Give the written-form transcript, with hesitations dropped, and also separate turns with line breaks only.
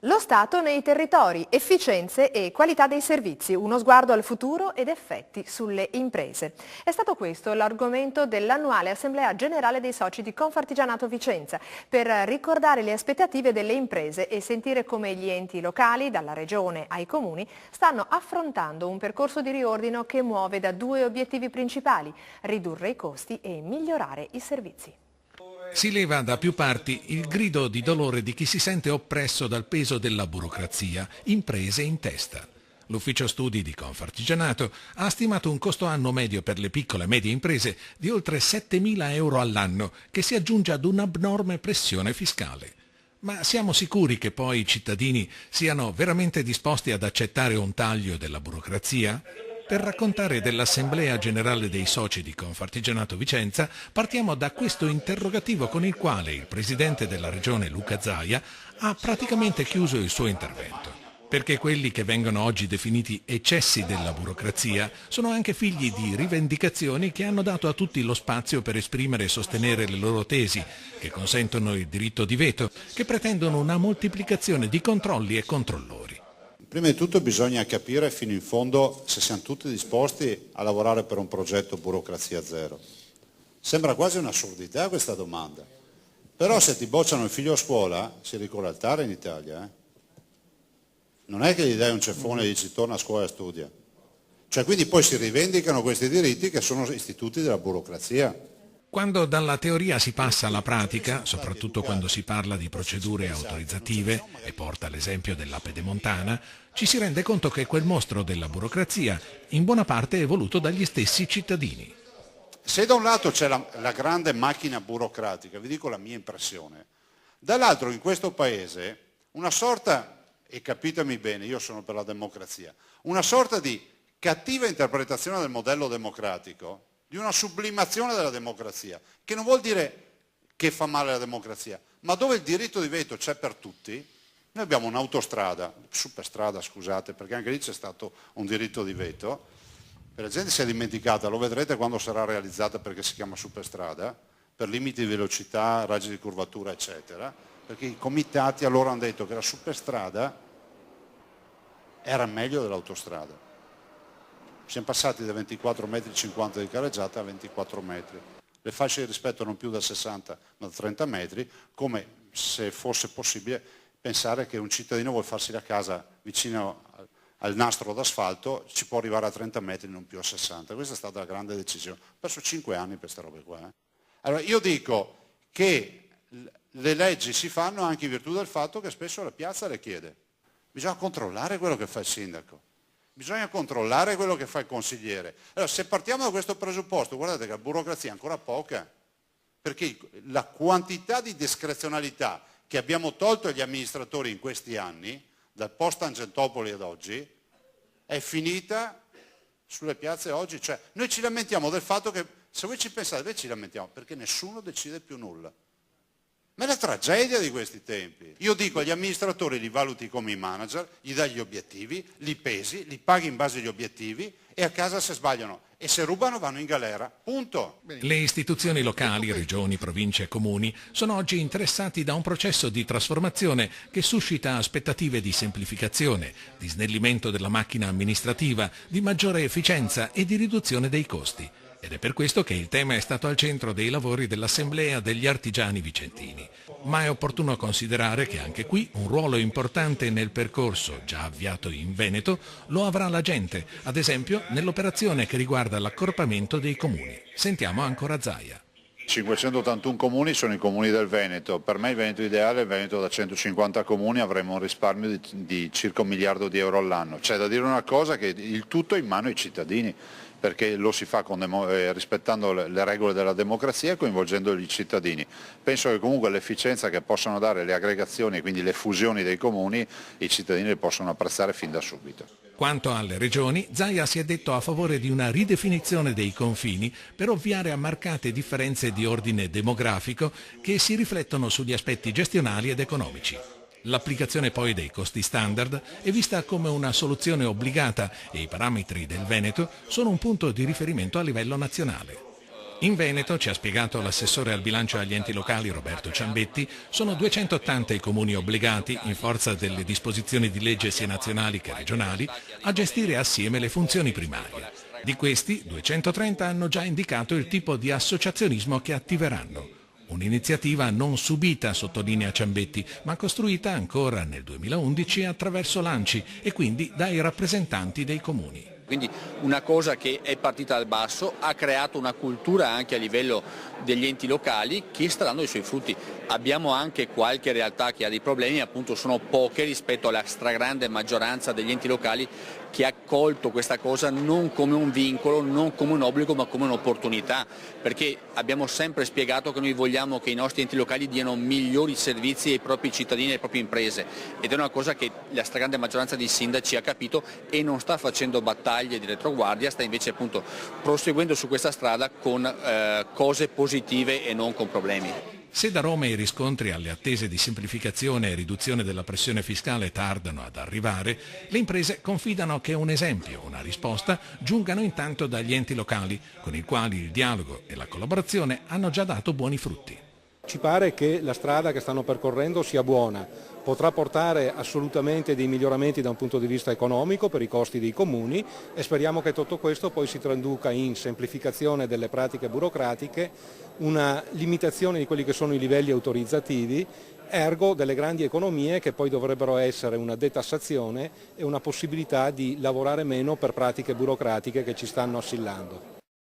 Lo Stato nei territori, efficienze e qualità dei servizi, uno sguardo al futuro ed effetti sulle imprese. È stato questo l'argomento dell'annuale Assemblea Generale dei Soci di Confartigianato Vicenza, per ricordare le aspettative delle imprese e sentire come gli enti locali, dalla Regione ai Comuni, stanno affrontando un percorso di riordino che muove da due obiettivi principali: ridurre i costi e migliorare i servizi.
Si leva da più parti il grido di dolore di chi si sente oppresso dal peso della burocrazia, imprese in testa. L'ufficio studi di Confartigianato ha stimato un costo annuo medio per le piccole e medie imprese di oltre 7.000 euro all'anno, che si aggiunge ad un'abnorme pressione fiscale. Ma siamo sicuri che poi i cittadini siano veramente disposti ad accettare un taglio della burocrazia? Per raccontare dell'Assemblea Generale dei Soci di Confartigianato Vicenza partiamo da questo interrogativo con il quale il Presidente della Regione Luca Zaia ha praticamente chiuso il suo intervento. Perché quelli che vengono oggi definiti eccessi della burocrazia sono anche figli di rivendicazioni che hanno dato a tutti lo spazio per esprimere e sostenere le loro tesi, che consentono il diritto di veto, che pretendono una moltiplicazione di controlli e controllori.
Prima di tutto bisogna capire fino in fondo se siamo tutti disposti a lavorare per un progetto burocrazia zero. Sembra quasi un'assurdità questa domanda, però se ti bocciano il figlio a scuola si ricorre al TAR in Italia. Non è che gli dai un ceffone e dici torna a scuola e studia. Cioè, quindi poi si rivendicano questi diritti che sono istituti della burocrazia.
Quando dalla teoria si passa alla pratica, soprattutto quando si parla di procedure autorizzative, e porta l'esempio della Pedemontana, ci si rende conto che quel mostro della burocrazia in buona parte è voluto dagli stessi cittadini.
Se da un lato c'è la grande macchina burocratica, vi dico la mia impressione, dall'altro in questo paese una sorta, e capitemi bene, io sono per la democrazia, una sorta di cattiva interpretazione del modello democratico, di una sublimazione della democrazia, che non vuol dire che fa male la democrazia, ma dove il diritto di veto c'è per tutti. Noi abbiamo un'autostrada, superstrada scusate, perché anche lì c'è stato un diritto di veto, la gente si è dimenticata, lo vedrete quando sarà realizzata perché si chiama superstrada, per limiti di velocità, raggi di curvatura eccetera, perché i comitati allora hanno detto che la superstrada era meglio dell'autostrada. Siamo passati da 24,50 metri di careggiata a 24 metri. Le fasce di rispetto non più da 60 ma da 30 metri, come se fosse possibile pensare che un cittadino vuol farsi la casa vicino al nastro d'asfalto, ci può arrivare a 30 metri non più a 60. Questa è stata la grande decisione. Ho perso 5 anni per queste robe qua. Allora io dico che le leggi si fanno anche in virtù del fatto che spesso la piazza le chiede. Bisogna controllare quello che fa il sindaco. Bisogna controllare quello che fa il consigliere. Allora, se partiamo da questo presupposto, guardate che la burocrazia è ancora poca, perché la quantità di discrezionalità che abbiamo tolto agli amministratori in questi anni, dal post Tangentopoli ad oggi, è finita sulle piazze oggi. Cioè, noi ci lamentiamo del fatto che, se voi ci pensate, noi ci lamentiamo perché nessuno decide più nulla. Ma è la tragedia di questi tempi. Io dico agli amministratori li valuti come i manager, gli dai gli obiettivi, li pesi, li paghi in base agli obiettivi e a casa se sbagliano e se rubano vanno in galera. Punto.
Le istituzioni locali, regioni, province e comuni sono oggi interessati da un processo di trasformazione che suscita aspettative di semplificazione, di snellimento della macchina amministrativa, di maggiore efficienza e di riduzione dei costi. Ed è per questo che il tema è stato al centro dei lavori dell'Assemblea degli Artigiani Vicentini. Ma è opportuno considerare che anche qui un ruolo importante nel percorso, già avviato in Veneto, lo avrà la gente, ad esempio nell'operazione che riguarda l'accorpamento dei comuni. Sentiamo ancora Zaia.
581 comuni sono i comuni del Veneto. Per me il Veneto ideale è il Veneto da 150 comuni, avremo un risparmio di circa 1 miliardo di euro all'anno. C'è da dire una cosa, che il tutto è in mano ai cittadini, perché lo si fa rispettando le regole della democrazia e coinvolgendo i cittadini. Penso che comunque l'efficienza che possono dare le aggregazioni, quindi le fusioni dei comuni, i cittadini le possono apprezzare fin da subito.
Quanto alle regioni, Zaia si è detto a favore di una ridefinizione dei confini per ovviare a marcate differenze di ordine demografico che si riflettono sugli aspetti gestionali ed economici. L'applicazione poi dei costi standard è vista come una soluzione obbligata e i parametri del Veneto sono un punto di riferimento a livello nazionale. In Veneto, ci ha spiegato l'assessore al bilancio agli enti locali Roberto Ciambetti, sono 280 i comuni obbligati, in forza delle disposizioni di legge sia nazionali che regionali, a gestire assieme le funzioni primarie. Di questi, 230 hanno già indicato il tipo di associazionismo che attiveranno. Un'iniziativa non subita, sottolinea Ciambetti, ma costruita ancora nel 2011 attraverso l'ANCI e quindi dai rappresentanti dei comuni.
Quindi una cosa che è partita dal basso, ha creato una cultura anche a livello degli enti locali che sta dando i suoi frutti. Abbiamo anche qualche realtà che ha dei problemi, appunto sono poche rispetto alla stragrande maggioranza degli enti locali che ha colto questa cosa non come un vincolo, non come un obbligo, ma come un'opportunità, perché abbiamo sempre spiegato che noi vogliamo che i nostri enti locali diano migliori servizi ai propri cittadini e alle proprie imprese, ed è una cosa che la stragrande maggioranza dei sindaci ha capito e non sta facendo battaglie di retroguardia, sta invece appunto proseguendo su questa strada con cose positive e non con problemi.
Se da Roma i riscontri alle attese di semplificazione e riduzione della pressione fiscale tardano ad arrivare, le imprese confidano che un esempio, una risposta, giungano intanto dagli enti locali, con i quali il dialogo e la collaborazione hanno già dato buoni frutti.
Ci pare che la strada che stanno percorrendo sia buona, potrà portare assolutamente dei miglioramenti da un punto di vista economico per i costi dei comuni e speriamo che tutto questo poi si traduca in semplificazione delle pratiche burocratiche, una limitazione di quelli che sono i livelli autorizzativi, ergo delle grandi economie che poi dovrebbero essere una detassazione e una possibilità di lavorare meno per pratiche burocratiche che ci stanno assillando.